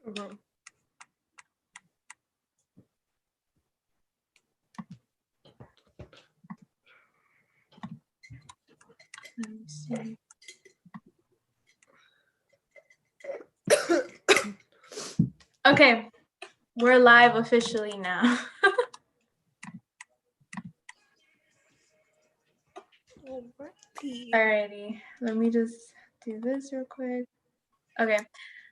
Mm-hmm. Let me see. Okay, we're live officially now. Alrighty, let me just do this real quick. Okay.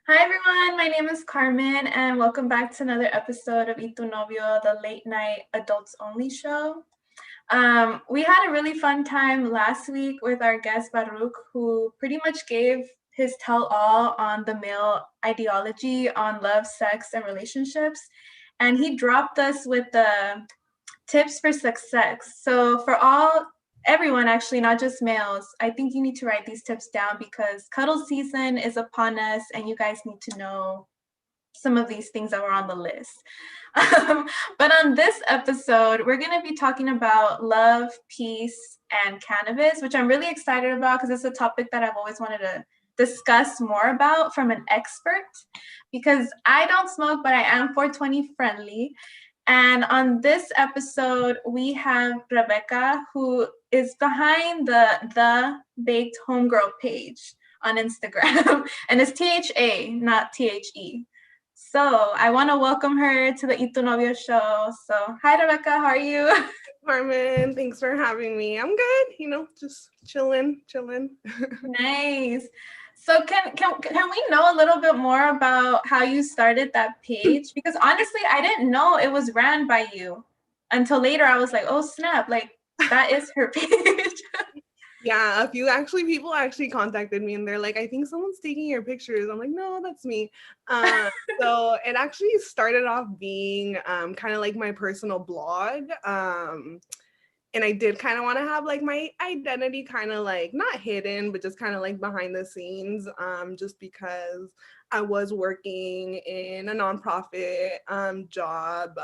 Hi everyone, my name is Carmen and welcome back to another episode of Novio, the late night adults only show. We had a really fun time last week with our guest Baruch, who pretty much gave his tell-all on the male ideology on love, sex, and relationships. And he dropped us with the tips for success. So for everyone, actually, not just males, I think you need to write these tips down because cuddle season is upon us and you guys need to know some of these things that were on the list. But on this episode, we're going to be talking about love, peace, and cannabis, which I'm really excited about because it's a topic that I've always wanted to discuss more about from an expert, because I don't smoke, but I am 420 friendly. And on this episode, we have Rebecca, who is behind the Baked Homegirl page on Instagram, and it's THA, not THE. So I want to welcome her to the Novio show. So hi, Rebecca, how are you? Carmen, thanks for having me. I'm good, just chilling. Nice. So can we know a little bit more about how you started that page? Because honestly, I didn't know it was ran by you until later. I was like, oh snap, like that is her page. Yeah, people actually contacted me and they're like, I think someone's taking your pictures. I'm like, no, that's me. So it actually started off being kind of like my personal blog. And I did kind of want to have like my identity kind of like not hidden, but just kind of like behind the scenes, just because I was working in a nonprofit job.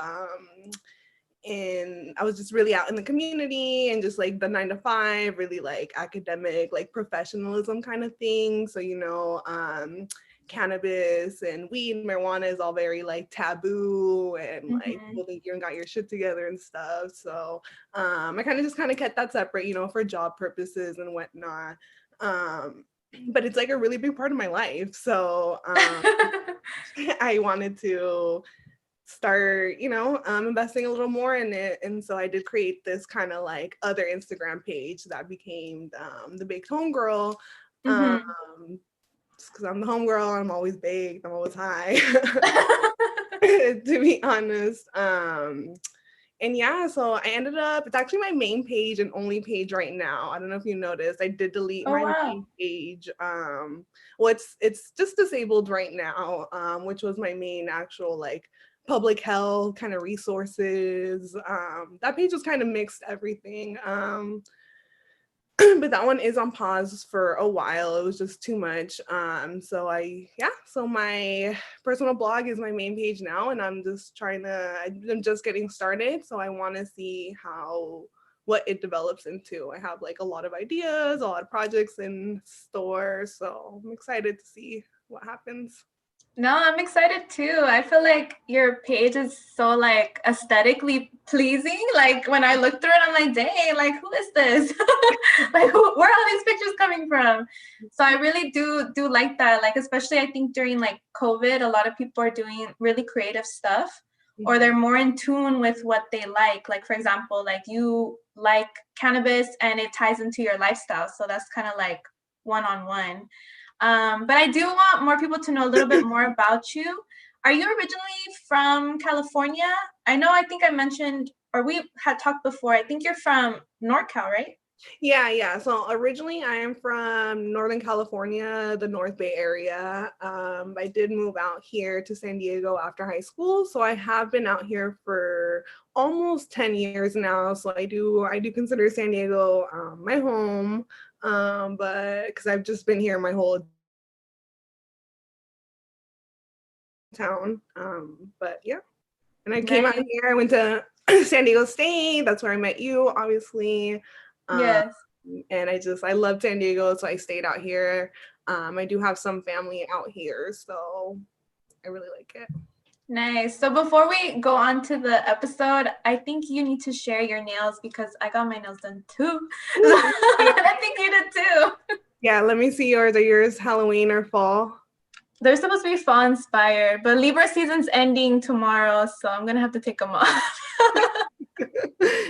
And I was just really out in the community and just like the 9-to-5, really like academic, like professionalism kind of thing. So, cannabis and weed, marijuana is all very like taboo and like people think you got your shit together and stuff. So I kind of kept that separate, for job purposes and whatnot. But it's like a really big part of my life. So I wanted to start investing a little more in it, and so I did create this kind of like other Instagram page that became the Baked Homegirl, just because I'm the homegirl, I'm always baked, I'm always high. To be honest. And yeah, so I ended up, it's actually my main page and only page right now. I don't know if you noticed, I did delete my main page. Well, it's just disabled right now, which was my main actual like public health kind of resources. That page was kind of mixed everything. But that one is on pause for a while. It was just too much. So my personal blog is my main page now, and I'm just getting started. So I want to see what it develops into. I have like a lot of ideas, a lot of projects in store. So I'm excited to see what happens. No, I'm excited too. I feel like your page is so like aesthetically pleasing. Like when I look through it, I'm like, dang, like who is this? Like where are all these pictures coming from? So I really do like that. Like especially I think during like COVID, a lot of people are doing really creative stuff, or they're more in tune with what they like. Like for example, like you like cannabis and it ties into your lifestyle. So that's kind of like one-on-one. But I do want more people to know a little bit more about you. Are you originally from California? I think I mentioned, or we had talked before, I think you're from NorCal, right? Yeah. So originally I am from Northern California, the North Bay area. I did move out here to San Diego after high school. So I have been out here for almost 10 years now. So I do consider San Diego my home. But because I've just been here my whole town. But yeah. And I came out here, I went to San Diego State. That's where I met you, obviously. Yes. And I love San Diego, so I stayed out here. I do have some family out here, so I really like it. Nice. So before we go on to the episode, I think you need to share your nails because I got my nails done too. I think you did too. Yeah, let me see yours. Are yours Halloween or fall? They're supposed to be fall inspired, but Libra season's ending tomorrow, so I'm gonna have to take them off.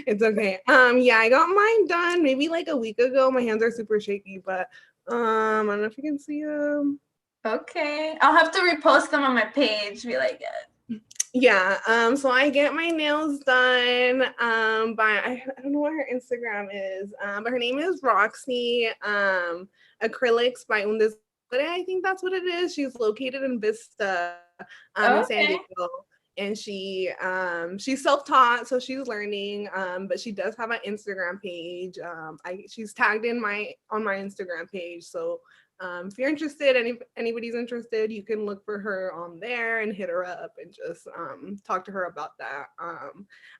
It's okay. Yeah, I got mine done maybe like a week ago. My hands are super shaky, but I don't know if you can see them. Okay. I'll have to repost them on my page. Be like, Yeah, so I get my nails done by I don't know what her Instagram is, but her name is Roxy Acrylics by Un Descubre. I think that's what it is. She's located in Vista, in San okay. Diego. And she's self-taught, so she's learning, but she does have an Instagram page. She's tagged in on my Instagram page, so if you're interested, anybody's interested, you can look for her on there and hit her up and just talk to her about that.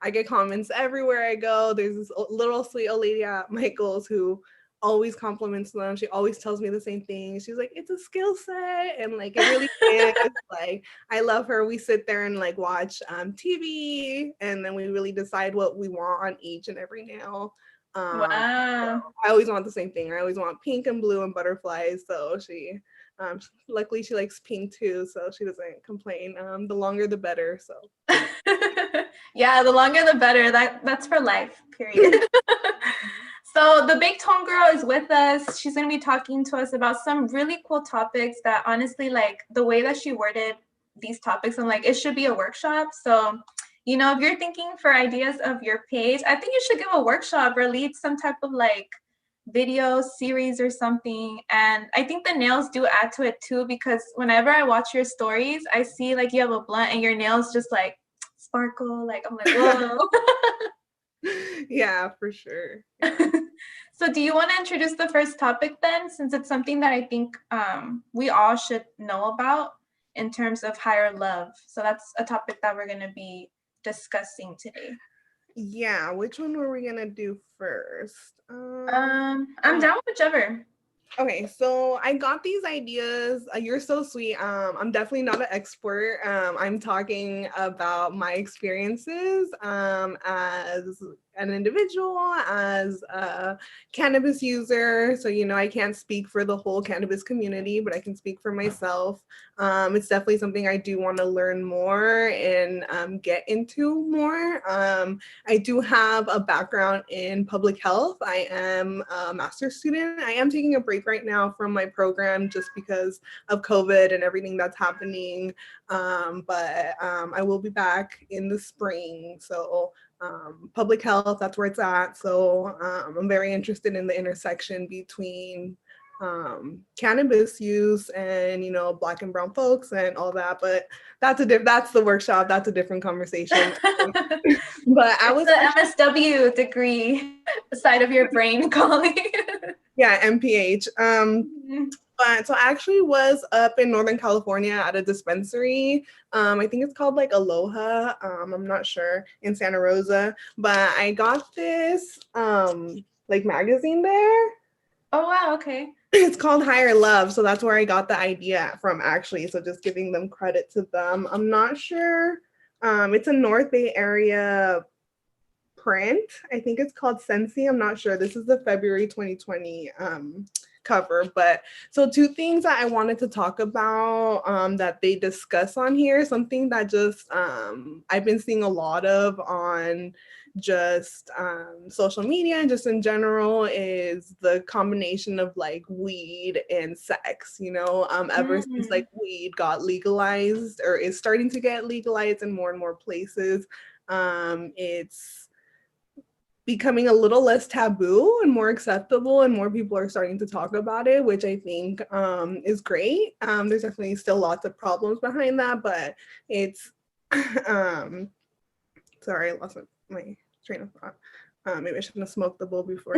I get comments everywhere I go. There's this little sweet old lady at Michael's who always compliments them. She always tells me the same thing. She's like, it's a skill set, and like it really is. Like, I love her. We sit there and like watch TV, and then we really decide what we want on each and every nail. So Wow. I always want the same thing. I always want pink and blue and butterflies. So she, luckily she likes pink too, so she doesn't complain. The longer the better. So Yeah, the longer the better. That's for life, period. So the Big Tone Girl is with us. She's going to be talking to us about some really cool topics that honestly, like the way that she worded these topics, I'm like, it should be a workshop. So, you know, if you're thinking for ideas of your page, I think you should give a workshop or lead some type of like video series or something. And I think the nails do add to it too, because whenever I watch your stories, I see like you have a blunt and your nails just like sparkle. Like, I'm like, whoa. yeah, for sure. Yeah. So do you want to introduce the first topic then, since it's something that I think we all should know about in terms of higher love? So that's a topic that we're going to be discussing today. Yeah, which one were we gonna do first? I'm down with whichever. Okay, so I got these ideas. You're so sweet. I'm definitely not an expert. I'm talking about my experiences as an individual, as a cannabis user. So, you know, I can't speak for the whole cannabis community, but I can speak for myself. It's definitely something I do want to learn more and get into more. I do have a background in public health. I am a master's student. I am taking a break right now from my program just because of COVID and everything that's happening. But I will be back in the spring. So public health, that's where it's at. So I'm very interested in the intersection between cannabis use and, you know, Black and brown folks and all that. But that's the workshop. That's a different conversation. But I was the MSW degree side of your brain calling. yeah, MPH. But so I actually was up in Northern California at a dispensary. I think it's called like Aloha. I'm not sure, in Santa Rosa. But I got this like magazine there. Oh wow, okay. It's called Higher Love. So that's where I got the idea from actually. So just giving them credit to them. I'm not sure. It's a North Bay area print. I think it's called Sensi. I'm not sure. This is the February 2020 cover. But so two things that I wanted to talk about that they discuss on here, something that just I've been seeing a lot of on just social media and just in general is the combination of like weed and sex, you know, ever since like weed got legalized or is starting to get legalized in more and more places. It's becoming a little less taboo and more acceptable, and more people are starting to talk about it, which I think is great. There's definitely still lots of problems behind that, but it's sorry, I lost my train of thought. Maybe I shouldn't have smoked the bowl before.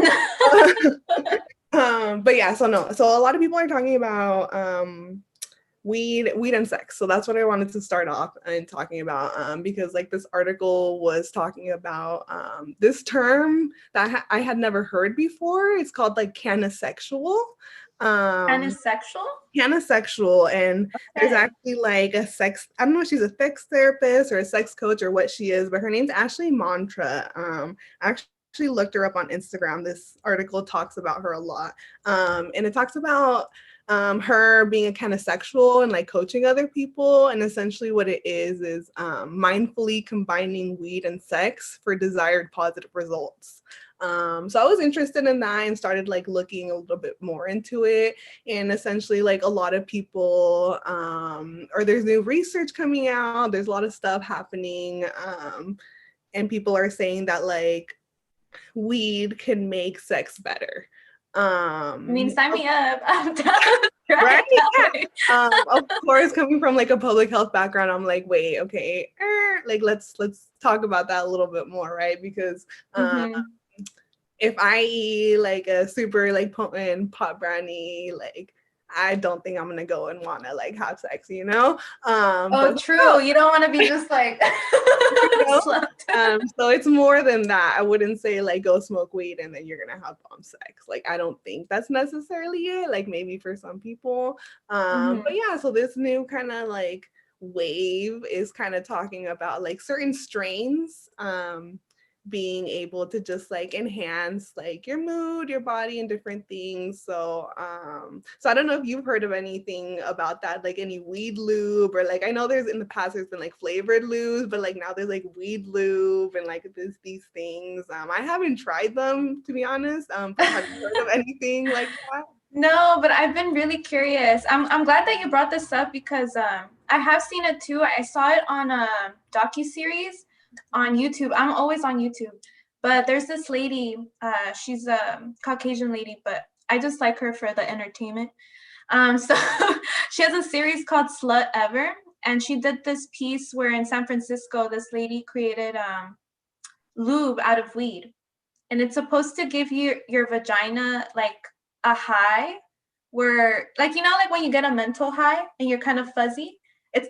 But yeah, so a lot of people are talking about weed and sex. So that's what I wanted to start off and talking about, because like this article was talking about this term that I had never heard before. It's called like canisexual. Pansexual? Pansexual, and there's Okay. actually like a sex, I don't know if she's a sex therapist or a sex coach or what she is, but her name's Ashley Mantra. I actually looked her up on Instagram. This article talks about her a lot. And it talks about her being a kind of sexual and like coaching other people. And essentially what it is mindfully combining weed and sex for desired positive results. So I was interested in that and started like looking a little bit more into it. And essentially like a lot of people, or there's new research coming out, there's a lot of stuff happening, and people are saying that like weed can make sex better. I mean, um sign me up. I'm down to try right, it that way. of course, coming from like a public health background, I'm like, wait, okay, like let's talk about that a little bit more, right? Because if I eat like a super like potent pot brownie, like I don't think I'm gonna go and wanna like have sex, you know? Oh, But true. You don't want to be just like you know, slept. so it's more than that. I wouldn't say like go smoke weed and then you're gonna have bomb sex. Like I don't think that's necessarily it. Like maybe for some people. But yeah, so this new kind of like wave is kind of talking about like certain strains being able to just like enhance like your mood, your body, and different things. So so I don't know if you've heard of anything about that, like any weed lube, or like I know there's in the past there's been like flavored lubes, but like now there's like weed lube and like these things. I haven't tried them, to be honest, but have you heard of anything like that? No, but I've been really curious. I'm glad that you brought this up because I have seen it too. I saw it on a docu-series on YouTube. I'm always on YouTube. But there's this lady, she's a Caucasian lady, but I just like her for the entertainment. So she has a series called Slut Ever, and she did this piece where in San Francisco, this lady created lube out of weed, and it's supposed to give you your vagina like a high, where like like when you get a mental high and you're kind of fuzzy.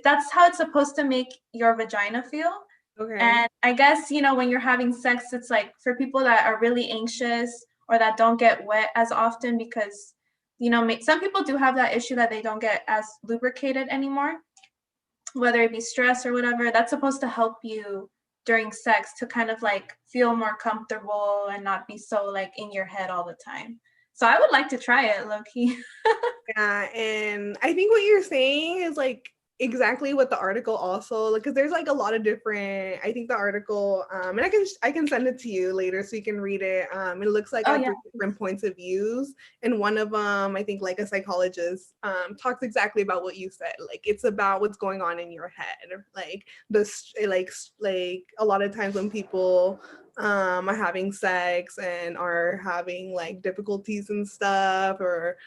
That's how it's supposed to make your vagina feel. Okay. And I guess when you're having sex, it's like for people that are really anxious or that don't get wet as often, because some people do have that issue that they don't get as lubricated anymore, whether it be stress or whatever. That's supposed to help you during sex to kind of like feel more comfortable and not be so like in your head all the time. So I would like to try it, low key. Yeah, and I think what you're saying is like exactly what the article also, like, because there's like a lot of different, I think the article, and I can send it to you later so you can read it. It looks like Oh at yeah. different points of views, and one of them, I think like a psychologist talks exactly about what you said. Like it's about what's going on in your head, like this, like a lot of times when people are having sex and are having like difficulties and stuff, or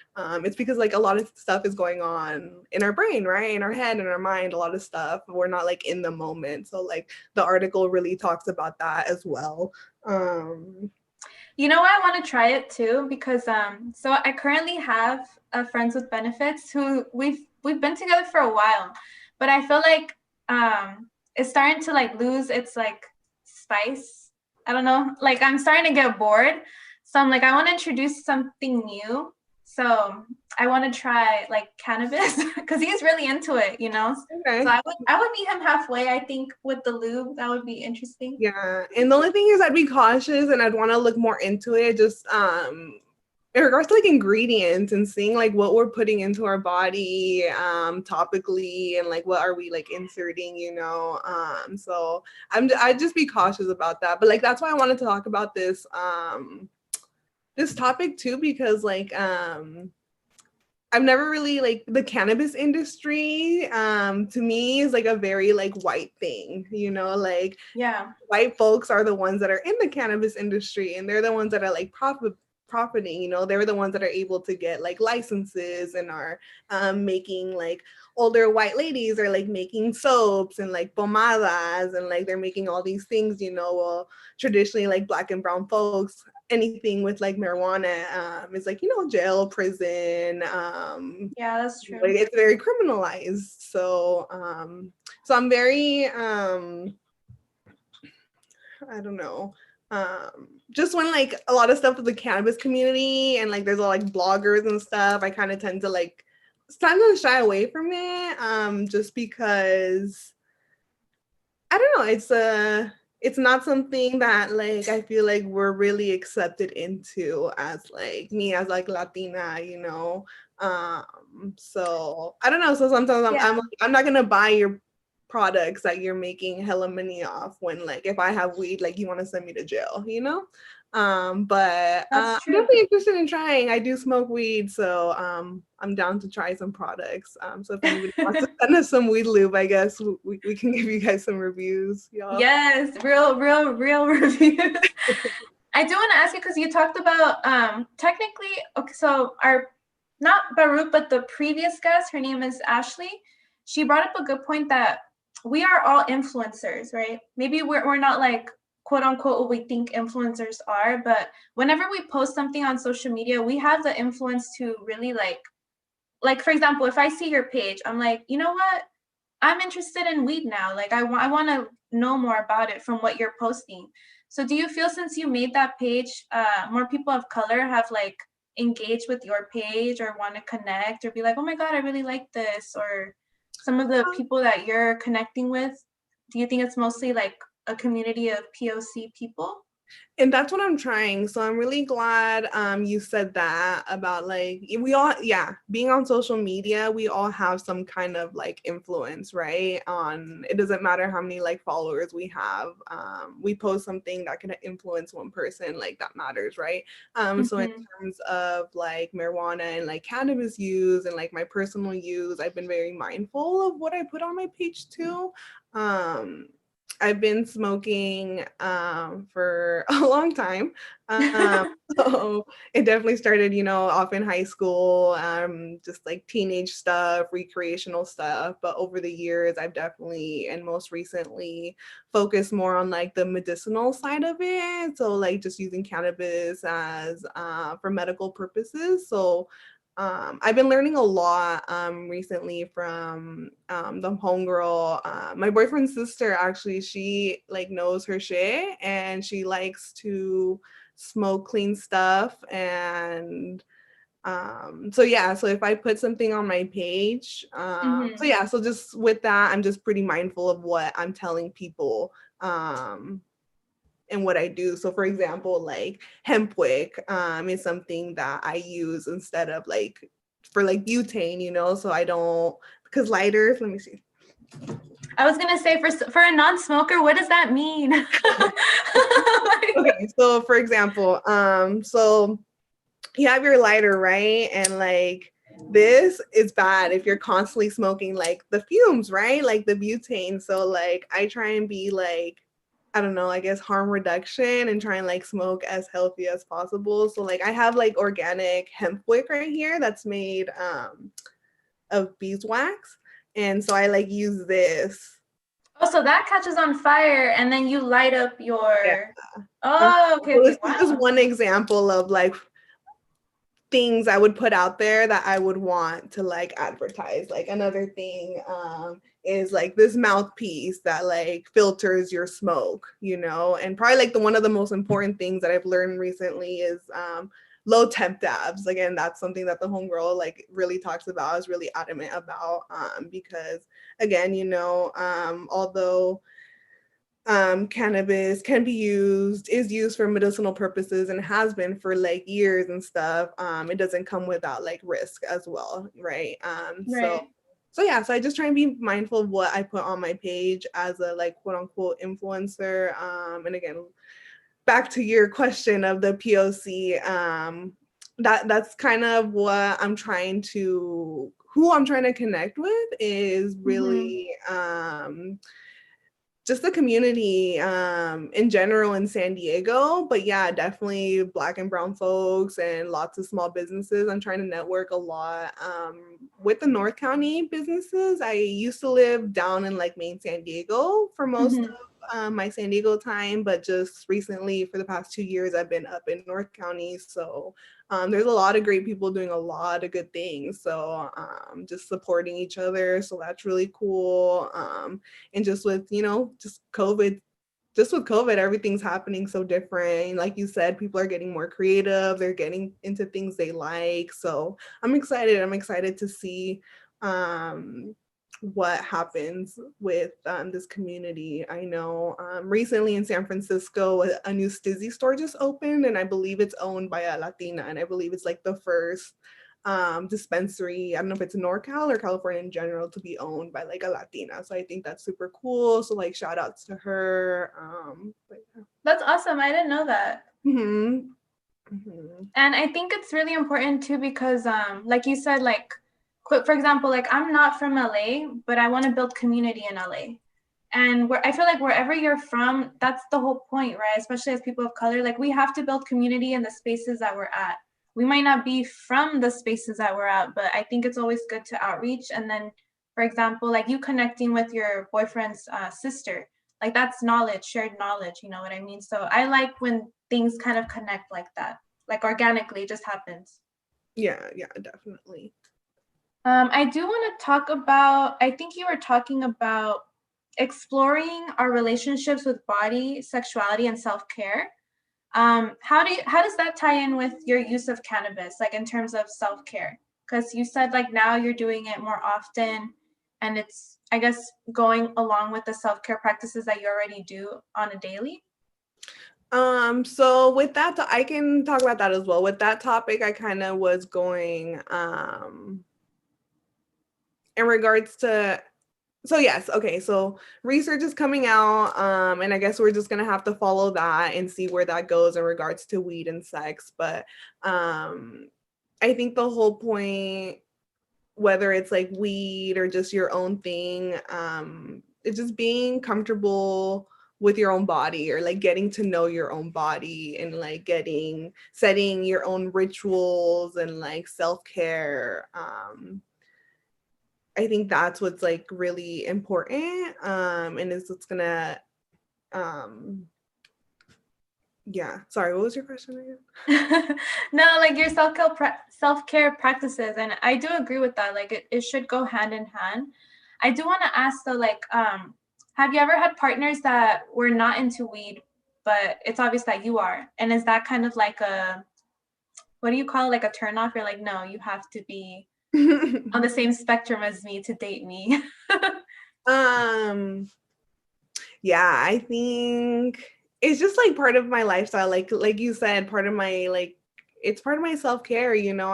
it's because like a lot of stuff is going on in our brain, right? In our head, in our mind, a lot of stuff. We're not like in the moment. So like the article really talks about that as well. I want to try it too, because so I currently have friends with benefits who we've been together for a while, but I feel like it's starting to like lose its like spice. I don't know, like I'm starting to get bored, so I'm like I want to introduce something new. So I want to try like cannabis because he's really into it. So Okay. I would meet him halfway. I think with the lube that would be interesting. Yeah. And the only thing is I'd be cautious and I'd want to look more into it. Just in regards to like ingredients and seeing like what we're putting into our body topically, and like what are we like inserting, so I'd just be cautious about that. But like that's why I wanted to talk about this topic too, because like I've never really like the cannabis industry to me is like a very like white thing, like Yeah. white folks are the ones that are in the cannabis industry, and they're the ones that are like profiting, they're the ones that are able to get like licenses and are making like older white ladies are like making soaps and like pomadas, and like they're making all these things, well, traditionally like black and brown folks, anything with like marijuana is like, jail, prison, Yeah, that's true. like, it's very criminalized. So I'm very I don't know. just when like a lot of stuff with the cannabis community and like there's a lot like bloggers and stuff, I kind of tend to like shy away from it, just because I don't know, it's not something that like I feel like we're really accepted into as like me as like Latina, you know. So I don't know. So sometimes I'm like, I'm not gonna buy your products that you're making hella money off when like if I have weed, like you want to send me to jail, you know? But I'm definitely interested in trying. I do smoke weed, so I'm down to try some products. So if anybody wants to send us some weed lube, I guess we can give you guys some reviews. Y'all. Yes, real reviews. I do want to ask you because you talked about technically. Okay, so our not Baruch, but the previous guest, her name is Ashley. She brought up a good point that we are all influencers, right? Maybe we're not like quote unquote what we think influencers are, but whenever we post something on social media, we have the influence to really like for example, if I see your page, I'm like, you know what? I'm interested in weed now. Like I want to know more about it from what you're posting. So do you feel since you made that page, more people of color have like engaged with your page or want to connect or be like, oh my God, I really like this? Or some of the people that you're connecting with, do you think it's mostly like a community of POC people? And that's what I'm trying. So I'm really glad you said that about like we all, yeah, being on social media, we all have some kind of like influence, right? On it doesn't matter how many like followers we have. We post something that can influence one person, like that matters, right? So in terms of like marijuana and like cannabis use and like my personal use, I've been very mindful of what I put on my page too. I've been smoking for a long time. So it definitely started, you know, off in high school, just like teenage stuff, recreational stuff. But over the years, I've definitely and most recently focused more on like the medicinal side of it. So like just using cannabis as for medical purposes. So I've been learning a lot recently from the homegirl. My boyfriend's sister actually, she like knows her shit and she likes to smoke clean stuff. And so yeah, so if I put something on my page, so yeah, so just with that, I'm just pretty mindful of what I'm telling people. And what I do. So for example, like hemp wick is something that I use instead of like for like butane, you know, so I don't, because lighters, let me see. I was gonna say for a non-smoker, what does that mean? Okay, so for example, so you have your lighter, right? And like this is bad if you're constantly smoking like the fumes, right? Like the butane. So like I try and be like, I don't know, I guess harm reduction and try and like smoke as healthy as possible. So like I have like organic hemp wick right here that's made of beeswax. And so I like use this. Oh, so that catches on fire and then you light up your. Yeah. Oh, okay, So okay, this is wow. one example of like things I would put out there that I would want to like advertise. Like another thing is like this mouthpiece that like filters your smoke, you know, and probably like the one of the most important things that I've learned recently is low temp dabs. Again, that's something that the homegirl like really talks about, is really adamant about, because again, you know, although cannabis can be used, is used for medicinal purposes and has been for like years and stuff, it doesn't come without like risk as well, right? Right. So yeah, so I just try and be mindful of what I put on my page as a like quote unquote influencer. And again, back to your question of the POC, that's kind of what I'm trying to, who I'm trying to connect with is really just the community in general in San Diego. But yeah, definitely Black and brown folks and lots of small businesses. I'm trying to network a lot with the North County businesses. I used to live down in like main San Diego for most of my San Diego time, but just recently for the past 2 years, I've been up in North County. So there's a lot of great people doing a lot of good things. So just supporting each other. So that's really cool. And just with, you know, just COVID just with COVID, everything's happening so different. Like you said, people are getting more creative. They're getting into things they like. So I'm excited. I'm excited to see what happens with this community. I know recently in San Francisco, a new Stizzy store just opened, and I believe it's owned by a Latina, and I believe it's like the first dispensary, I don't know if it's NorCal or California in general, to be owned by like a Latina. So I think that's super cool. So like shout outs to her. Yeah. That's awesome. I didn't know that. Mm-hmm. Mm-hmm. And I think it's really important too, because like you said, like for example, like I'm not from LA, but I want to build community in LA. And I feel like wherever you're from, that's the whole point, right? Especially as people of color, like we have to build community in the spaces that we're at. We might not be from the spaces that we're at, but I think it's always good to outreach. And then, for example, like you connecting with your boyfriend's sister, like that's knowledge, shared knowledge, you know what I mean? So I like when things kind of connect like that, like organically, it just happens. Yeah, definitely. I do want to talk about, I think you were talking about exploring our relationships with body, sexuality, and self-care. How does that tie in with your use of cannabis, like in terms of self-care? Because you said like now you're doing it more often, and it's, I guess, going along with the self-care practices that you already do on a daily. So with that, I can talk about that as well. With that topic, I kind of was going in regards to, so yes, okay, so research is coming out, and I guess we're just gonna have to follow that and see where that goes in regards to weed and sex. But I think the whole point, whether it's like weed or just your own thing, it's just being comfortable with your own body, or like getting to know your own body, and like setting your own rituals and like self-care. I think that's what's like really important, and is what's gonna yeah, sorry, what was your question again? No, like your self-care practices, and I do agree with that. Like it should go hand in hand. I do want to ask though, like have you ever had partners that were not into weed, but it's obvious that you are? And is that kind of like a, what do you call it, like a turn off? You're like, no, you have to be on the same spectrum as me to date me. Yeah, I think it's just like part of my lifestyle. Like you said, part of my like, it's part of my self-care, you know.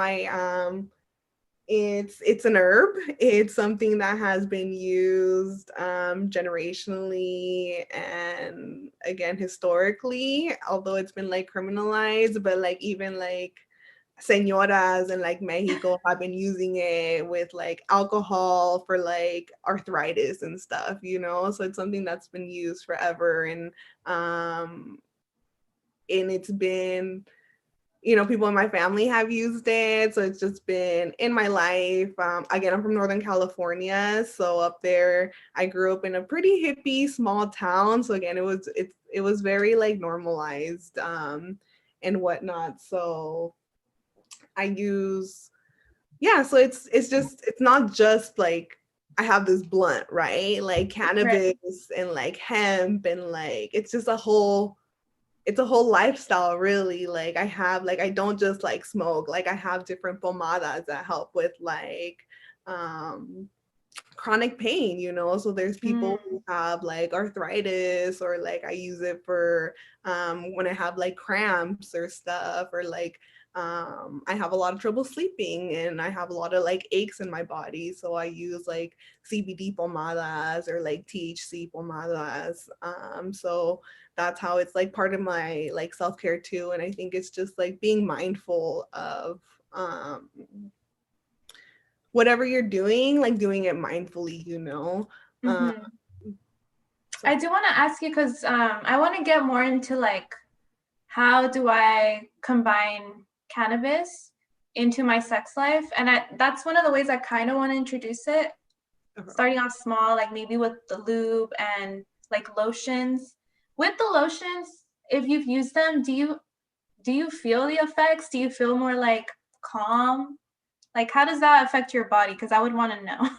It's an herb. It's something that has been used generationally, and again historically, although it's been like criminalized, but like even like señoras in like Mexico have been using it with like alcohol for like arthritis and stuff, you know. So it's something that's been used forever, and it's been, you know, people in my family have used it, so it's just been in my life. Again, I'm from Northern California, so up there I grew up in a pretty hippie small town, so again it was very like normalized and whatnot. So I use, yeah, so it's not just like I have this blunt, right? Like cannabis, right, and like hemp, and like it's just it's a whole lifestyle, really. Like I don't just like smoke, like I have different pomadas that help with like chronic pain, you know. So there's people who have like arthritis, or like I use it for when I have like cramps or stuff, or like I have a lot of trouble sleeping, and I have a lot of like aches in my body, so I use like CBD pomadas or like THC pomadas. So that's how it's like part of my like self-care too. And I think it's just like being mindful of whatever you're doing, like doing it mindfully, you know. So. I do want to ask you, because I want to get more into like, how do I combine cannabis into my sex life? And that's one of the ways I kind of want to introduce it. Starting off small, like maybe with the lube and like lotions. With the lotions, if you've used them, do you feel the effects? Do you feel more like calm? Like, how does that affect your body? Because I would want to know.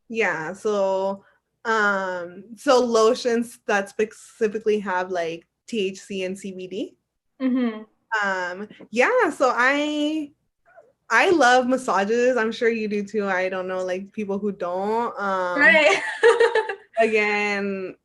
Yeah, so So lotions that specifically have like THC and CBD. Mm-hmm. Yeah, so I love massages. I'm sure you do too. I don't know, like people who don't. Right. Again,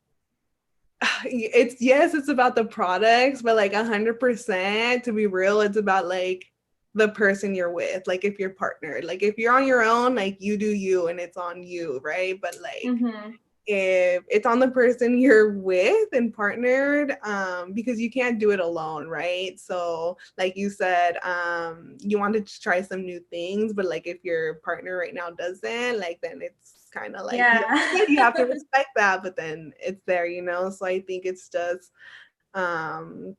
it's yes, it's about the products, but like 100%, to be real, it's about like the person you're with. Like if you're partnered, like if you're on your own, like you do you and it's on you, right? But like Mm-hmm. if it's on the person you're with and partnered, because you can't do it alone, right? So like you said, you wanted to try some new things, but like if your partner right now doesn't, like then it's kind of like Yeah. you have to respect that, but then it's there, you know. So I think it's just um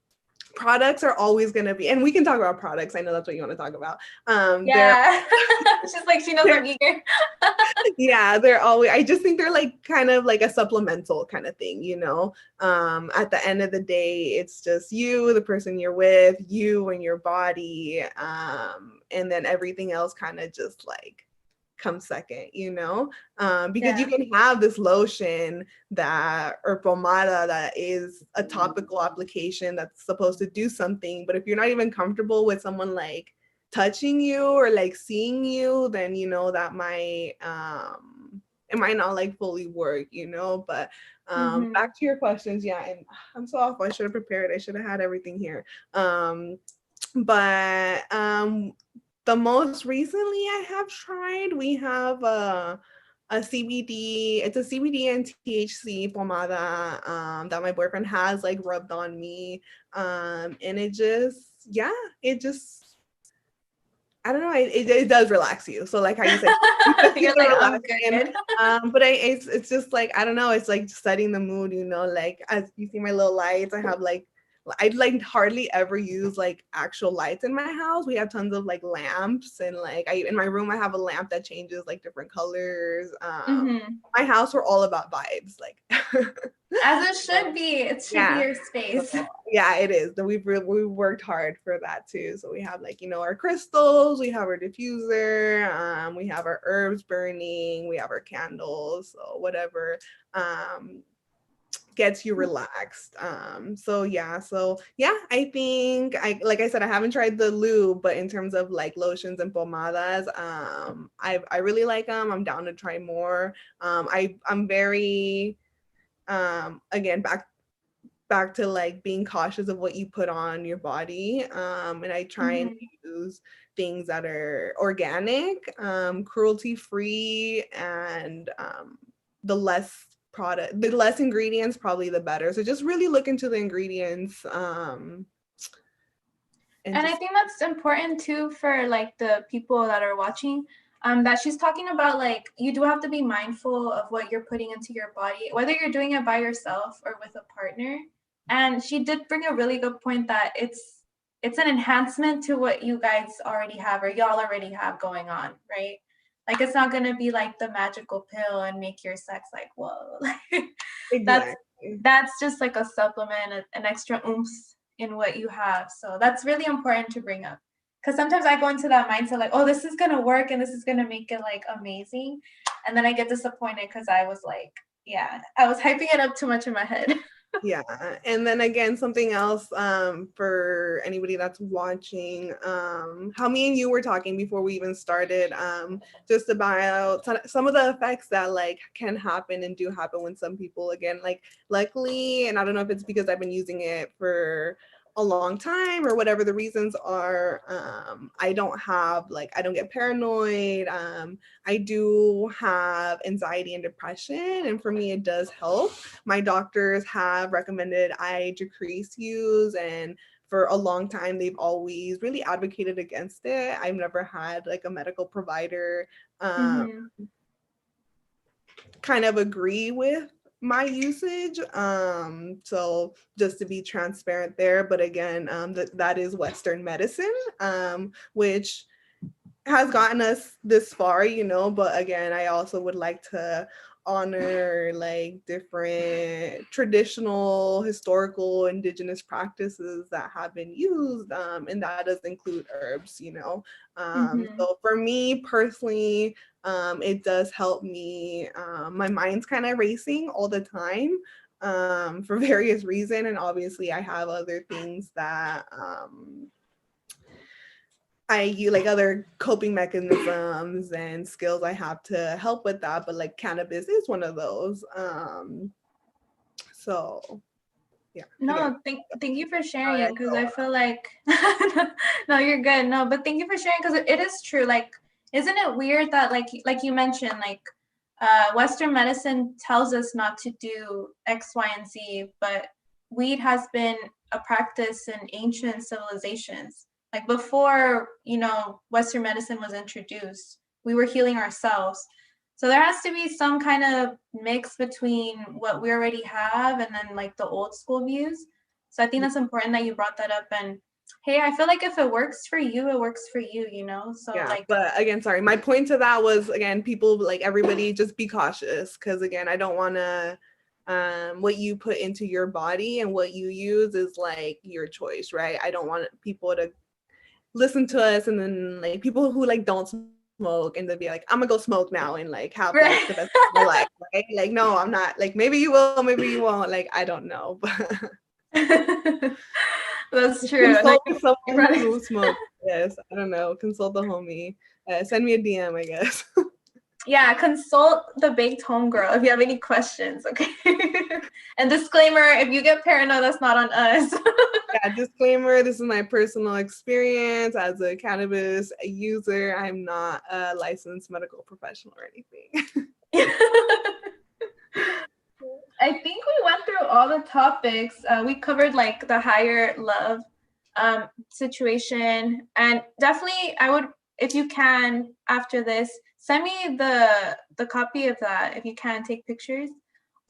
products are always going to be, and we can talk about products, I know that's what you want to talk about. They're Yeah. She's like, she knows I'm they're eager. yeah, they're always, I just think they're like kind of like a supplemental kind of thing, you know. At the end of the day, it's just you, the person you're with, you and your body, and then everything else kind of just like comes second, you know. Because you Yeah. can have this lotion that or pomada that is a topical application that's supposed to do something, but if you're not even comfortable with someone like touching you or like seeing you, then you know that might it might not like fully work, you know. But Mm-hmm. back to your questions, yeah, and I'm so awful, I should have prepared, I should have had everything here. But the most recently I have tried, we have a CBD, it's a CBD and THC pomada that my boyfriend has like rubbed on me. And it just, yeah, it just, I don't know, it does relax you. So like how you said, you just feel You're the like, I'm relaxation. good. But it's just like, I don't know, it's like setting the mood, you know, like as you see my little lights, I have like, I like hardly ever use like actual lights in my house. We have tons of like lamps, and like I in my room I have a lamp that changes like different colors. Mm-hmm. My house, we're all about vibes, like As it so, should be. It should be yeah. your So, space. yeah, it is. We've worked hard for that too. So we have like, you know, our crystals, we have our diffuser, we have our herbs burning, we have our candles, so whatever um gets you relaxed. So I think I like I said, I haven't tried the lube, but in terms of like lotions and pomadas, I really like them. I'm down to try more. I'm very again back to like being cautious of what you put on your body, and I try and Mm-hmm. use things that are organic, cruelty free, and the less ingredients, probably the better. So just really look into the ingredients, and And I just think that's important too for like the people that are watching. That she's talking about, like, you do have to be mindful of what you're putting into your body, whether you're doing it by yourself or with a partner. And she did bring a really good point that it's an enhancement to what you guys already have or y'all already have going on, right? Like it's not gonna be like the magical pill and make your sex like whoa. Like that's exactly. that's just like a supplement, an extra oomph in what you have. So that's really important to bring up. Because sometimes I go into that mindset like, oh, this is gonna work and this is gonna make it like amazing. And then I get disappointed because I was like, yeah, I was hyping it up too much in my head. Yeah. And then again, something else for anybody that's watching, how me and you were talking before we even started, just about some of the effects that like can happen and do happen when some people, again, like luckily, and I don't know if it's because I've been using it for a long time or whatever the reasons are, I don't get paranoid. I do have anxiety and depression, and for me it does help. My doctors have recommended I decrease use, and for a long time they've always really advocated against it. I've never had like a medical provider Mm-hmm. kind of agree with my usage. So just to be transparent there, but again, that is Western medicine, which has gotten us this far, you know. But again, I also would like to honor like different traditional, historical, indigenous practices that have been used, and that does include herbs, you know. So for me personally, it does help me. My mind's kind of racing all the time, for various reasons, and obviously I have other things that I use, like other coping mechanisms and skills I have to help with that, but like cannabis is one of those. So yeah. No, thank you for sharing, because I feel like no, you're good. No, but thank you for sharing, because it is true. Like, isn't it weird that like you mentioned, like Western medicine tells us not to do X, Y, and Z, but weed has been a practice in ancient civilizations. Like before, Western medicine was introduced, we were healing ourselves. So there has to be some kind of mix between what we already have and then like the old school views. So I think that's important that you brought that up. And hey, I feel like if it works for you, it works for you, So yeah, like, but again, sorry, my point to that was, again, people, like everybody, just be cautious, because again, I don't want to what you put into your body and what you use is like your choice, right? I don't want people to listen to us and then like people who like don't smoke and they'll be like, I'm gonna go smoke now and like have like the best of my life, right? Like, no, I'm not. Like, maybe you will, maybe you won't. Like, I don't know, but that's true. consult with someone who smokes. Yes, I don't know. Consult the homie. Send me a DM, I guess. Yeah, consult the baked homegirl if you have any questions, okay? And disclaimer, if you get paranoid, that's not on us. Yeah, disclaimer, this is my personal experience as a cannabis user. I'm not a licensed medical professional or anything. I think we went through all the topics. We covered like the higher love situation, and definitely I would, if you can, after this, send me the copy of that if you can, take pictures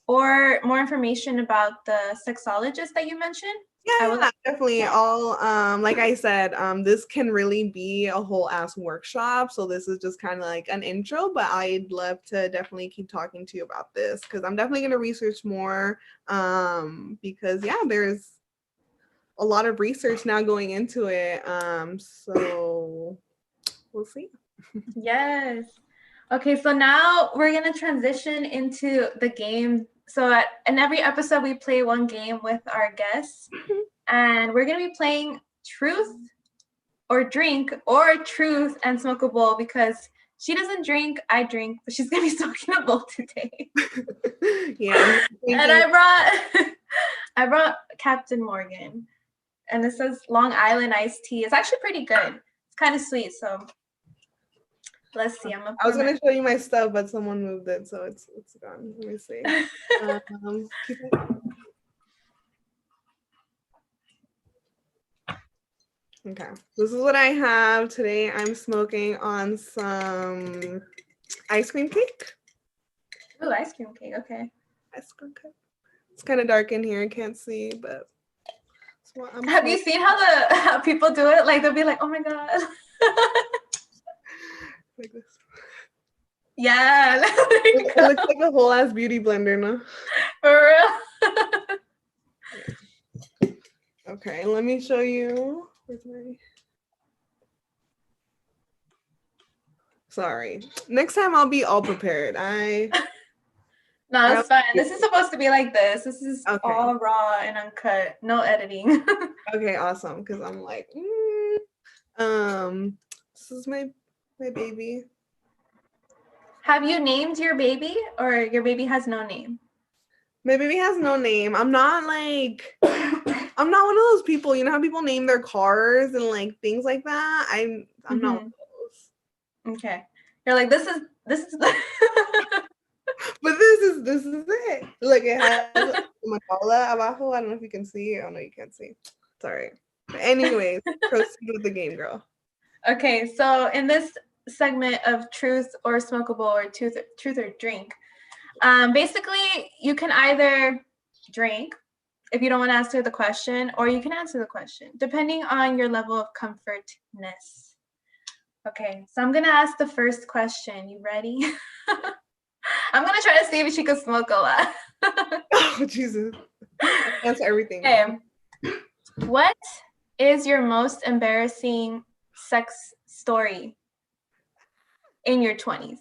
or more information about the sexologist that you mentioned. Yeah, definitely. All like I said, this can really be a whole ass workshop. So this is just kind of like an intro, but I'd love to definitely keep talking to you about this because I'm definitely gonna research more. Because yeah, there's a lot of research now going into it. So we'll see. Yes. Okay, so now we're gonna transition into the game. So in every episode, we play one game with our guests, and we're gonna be playing Truth or Drink or Truth and Smoke a Bowl because she doesn't drink, I drink, but she's gonna be smoking a bowl today. Yeah, and I brought Captain Morgan, and this says Long Island iced tea. It's actually pretty good. It's kind of sweet, so. Let's see. I was gonna show you my stuff, but someone moved it, so it's gone. Let me see. Keep it. Okay, this is what I have today. I'm smoking on some ice cream cake. Ooh, ice cream cake. Okay. Ice cream cake. It's kind of dark in here. I can't see, but have you seen how people do it? Like they'll be like, "Oh my god." Like this. Yeah. It looks like a whole ass beauty blender, no? For real. Okay, let me show you. Where's my... Sorry. Next time I'll be all prepared. No, it's fine. This is supposed to be like this. This is all raw and uncut. No editing. Okay, awesome. Because I'm like, this is my baby. Have you named your baby, or your baby has no name? My baby has no name. I'm not one of those people, you know how people name their cars and like things like that? I'm not one of those. Okay. You're like, this is But this is it. Look, it has Manola abajo. I don't know if you can see. Oh no, you can't see. Sorry. But anyways, proceed with the game, girl. Okay, so in this segment of Truth or Smokable or Truth or Drink, basically you can either drink if you don't want to answer the question, or you can answer the question, depending on your level of comfortness. Okay, so I'm gonna ask the first question. You ready? I'm gonna try to see if she could smoke a lot. Oh, Jesus. Answer everything. Okay. What is your most embarrassing sex story in your 20s?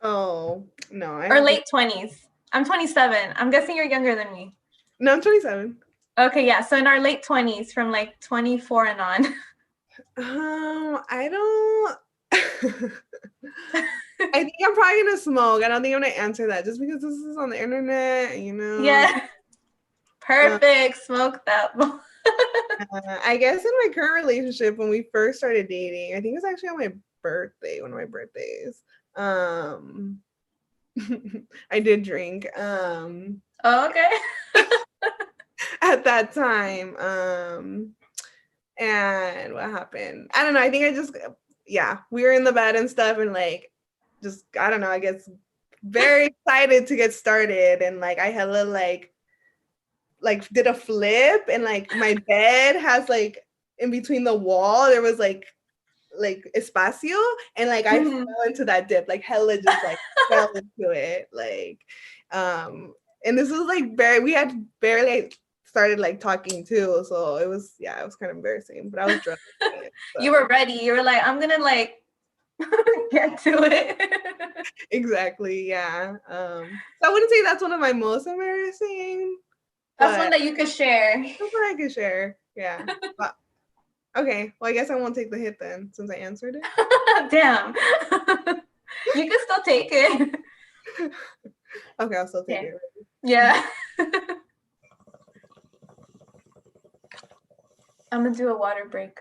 Oh, no. Or late 20s? I'm 27. I'm guessing you're younger than me. No, I'm 27. Okay, yeah. So in our late 20s, from like 24 and on. I don't. I think I'm probably gonna smoke. I don't think I'm gonna answer that just because this is on the internet, you know. Yeah. Perfect. Smoke that. I guess in my current relationship, when we first started dating, I think it was actually on my birthday, one of my birthdays. I did drink. Oh, okay. At that time. And what happened? I don't know. I think we were in the bed and stuff, and like, just I don't know. I guess very excited to get started, and like I hella like did a flip, and like my bed has like in between the wall there was like espacio, and like I fell into that dip, like hella just like fell into it, like and this was like we had barely started like talking too, so it was kind of embarrassing, but I was drunk. So. You were ready. You were like, I'm gonna like get to it. Exactly, yeah. So I wouldn't say that's one of my most embarrassing. That's one that you could share. That's what I could share. Yeah. But, okay. Well, I guess I won't take the hit then, since I answered it. Damn. You can still take it. Okay, I'll still take it. Yeah. I'm gonna do a water break.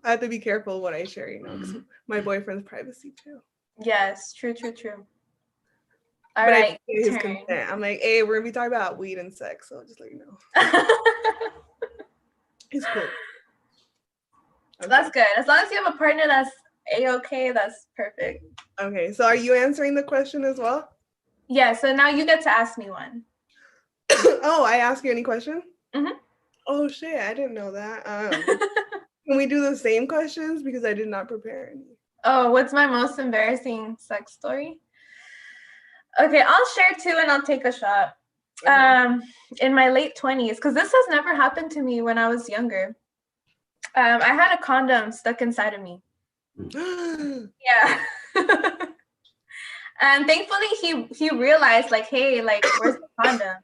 I have to be careful what I share, you know, because my boyfriend's privacy too. Yes, true. All but right, I get his consent. I'm like, hey, we're gonna be talking about weed and sex, so just let you know. It's cool. Okay. That's good. As long as you have a partner that's A-okay, that's perfect. Okay, so are you answering the question as well? Yeah, so now you get to ask me one. Oh, I ask you any question? Mm-hmm. Oh shit, I didn't know that. Can we do the same questions? Because I did not prepare any. Oh, what's my most embarrassing sex story? Okay, I'll share two and I'll take a shot. Okay. In my late 20s, because this has never happened to me when I was younger. I had a condom stuck inside of me. Yeah. And thankfully he realized, like, hey, like, where's the condom?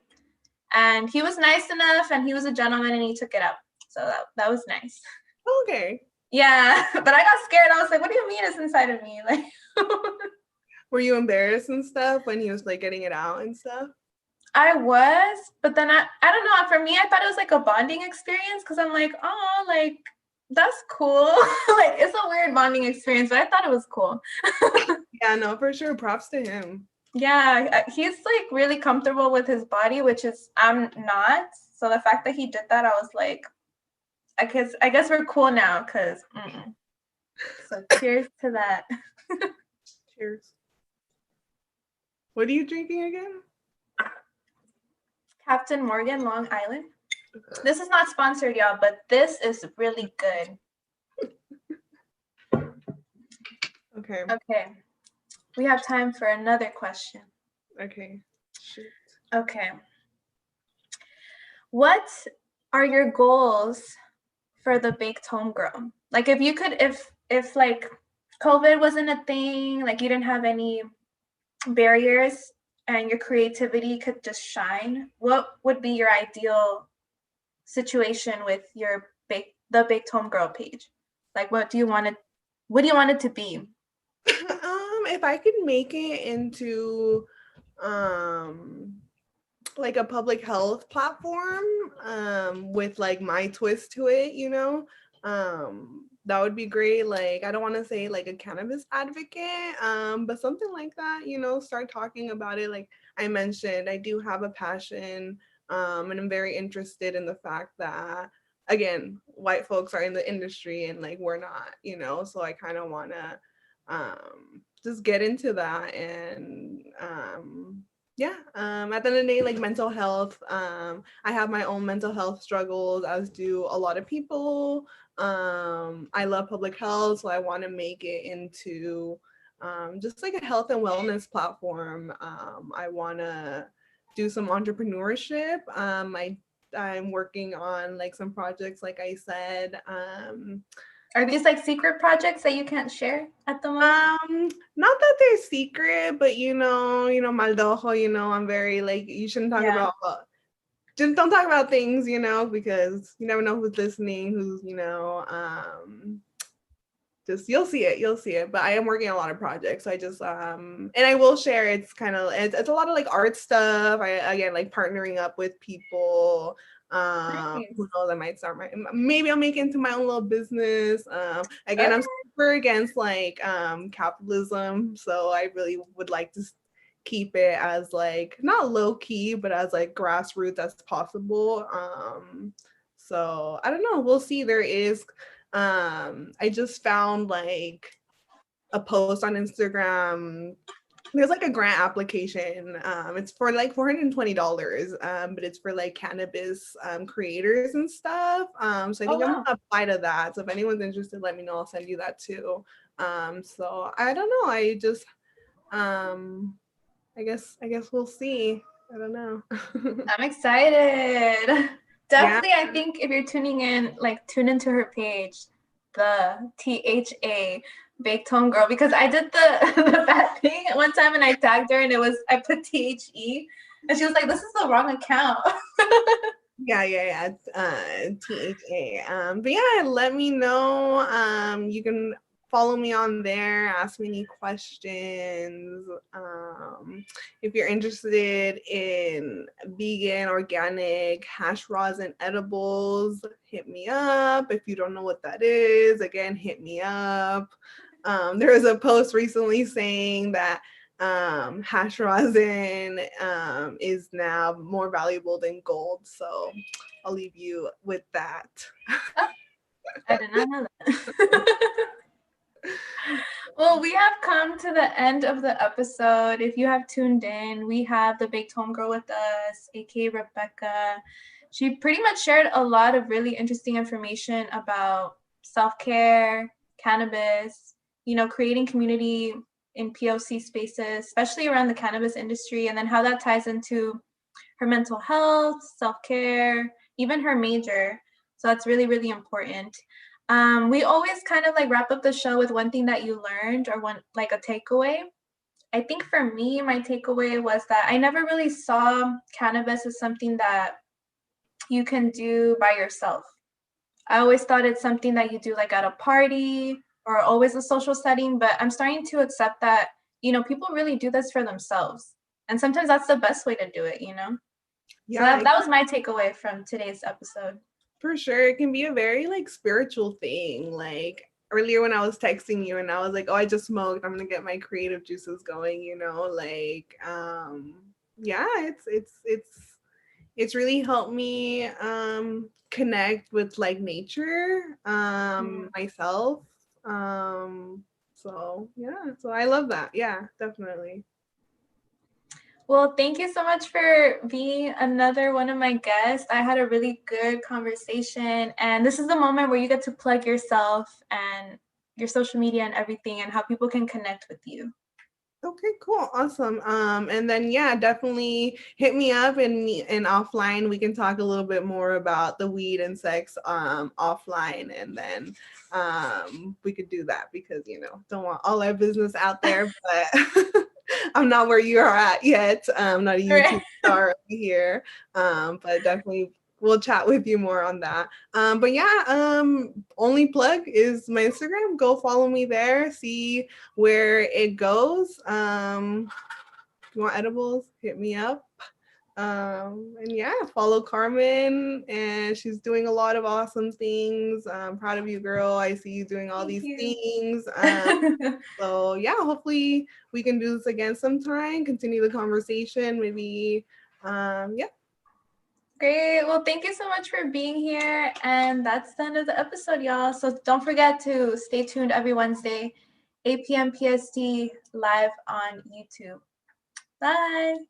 And he was nice enough, and he was a gentleman, and he took it out. So that was nice. Okay. Yeah, but I got scared. I was like, what do you mean it's inside of me? Like, were you embarrassed and stuff when he was like getting it out and stuff? I was, but then I don't know. For me, I thought it was like a bonding experience, because I'm like, oh, like, that's cool. Like, it's a weird bonding experience, but I thought it was cool. Yeah, no, for sure. Props to him. Yeah, he's like really comfortable with his body, which is I'm not. So the fact that he did that, I was like, I guess we're cool now, because so cheers to that. Cheers. What are you drinking again? Captain Morgan, Long Island. This is not sponsored, y'all, but this is really good. Okay. We have time for another question. Okay. Shoot. Okay. What are your goals for the baked homegrown? Like, if you could, if like COVID wasn't a thing, like you didn't have any barriers and your creativity could just shine, what would be your ideal situation with your the baked homegirl page? Like, what do you want it to be? If I could make it into like a public health platform with like my twist to it, you know, that would be great. Like, I don't want to say like a cannabis advocate, but something like that, you know, start talking about it. Like I mentioned, I do have a passion, and I'm very interested in the fact that, again, white folks are in the industry and like we're not, you know, so I kind of want to just get into that and yeah, at the end of the day, like mental health, I have my own mental health struggles, as do a lot of people. I love public health, so I want to make it into just like a health and wellness platform. I want to do some entrepreneurship. I'm working on like some projects, like I said. Are these like secret projects that you can't share at the moment? Not that they're secret, but maldojo, I'm very like, you shouldn't talk Yeah. about just don't talk about things, because you never know who's listening, who's, just you'll see it. But I am working on a lot of projects. So I just and I will share, it's a lot of like art stuff. I again like partnering up with people. Nice. Who knows, I might start maybe I'll make it into my own little business. Again, Okay. I'm super against like capitalism, so I really would like to keep it as like not low key but as like grassroots as possible. So I don't know, we'll see. There is I just found like a post on Instagram. There's like a grant application. It's for like $420, but it's for like cannabis creators and stuff. So I Oh think I'm wow. gonna apply to that. So if anyone's interested, let me know. I'll send you that too. So I don't know. Um, I guess we'll see. I don't know. I'm excited. Yeah. Definitely, I think if you're tuning in, like tune into her page, the THA Baked Home Girl, because I did the the bad thing one time and I tagged her and I put THE and she was like, "This is the wrong account." Yeah. THA. But yeah, let me know. You can follow me on there, ask me any questions. If you're interested in vegan, organic, hash rosin edibles, hit me up. If you don't know what that is, again, hit me up. There was a post recently saying that hash rosin is now more valuable than gold. So I'll leave you with that. Oh, I did not know that. Well, we have come to the end of the episode. If you have tuned in, we have the Baked Home Girl with us, aka Rebecca. She pretty much shared a lot of really interesting information about self-care, cannabis, creating community in POC spaces, especially around the cannabis industry, and then how that ties into her mental health, self-care, even her major. So that's really, really important. We always kind of like wrap up the show with one thing that you learned or one like a takeaway. I think for me, my takeaway was that I never really saw cannabis as something that you can do by yourself. I always thought it's something that you do like at a party or always a social setting, but I'm starting to accept that, people really do this for themselves. And sometimes that's the best way to do it. So Yeah, that was my takeaway from today's episode. for sure. It can be a very like spiritual thing. Like earlier when I was texting you and I was like, oh, I just smoked, I'm gonna get my creative juices going, like yeah, it's really helped me connect with like nature, Mhm. myself. So yeah, so I love that. Yeah, definitely. Well, thank you so much for being another one of my guests. I had a really good conversation, and this is the moment where you get to plug yourself and your social media and everything and how people can connect with you. Okay, cool. Awesome. And then yeah, definitely hit me up and offline. We can talk a little bit more about the weed and sex offline, and then we could do that because don't want all our business out there, but I'm not where you are at yet. I'm not a Right. YouTube star over here. But definitely we'll chat with you more on that. But yeah, only plug is my Instagram. Go follow me there. See where it goes. If you want edibles, hit me up. And yeah, follow Carmen, and she's doing a lot of awesome things. I'm proud of you, girl. I see you doing all Thank these you. things. So yeah, hopefully we can do this again sometime, continue the conversation, maybe. Yeah. Great. Well, thank you so much for being here. And that's the end of the episode, y'all. So don't forget to stay tuned every Wednesday, 8 p.m. PST, live on YouTube. Bye.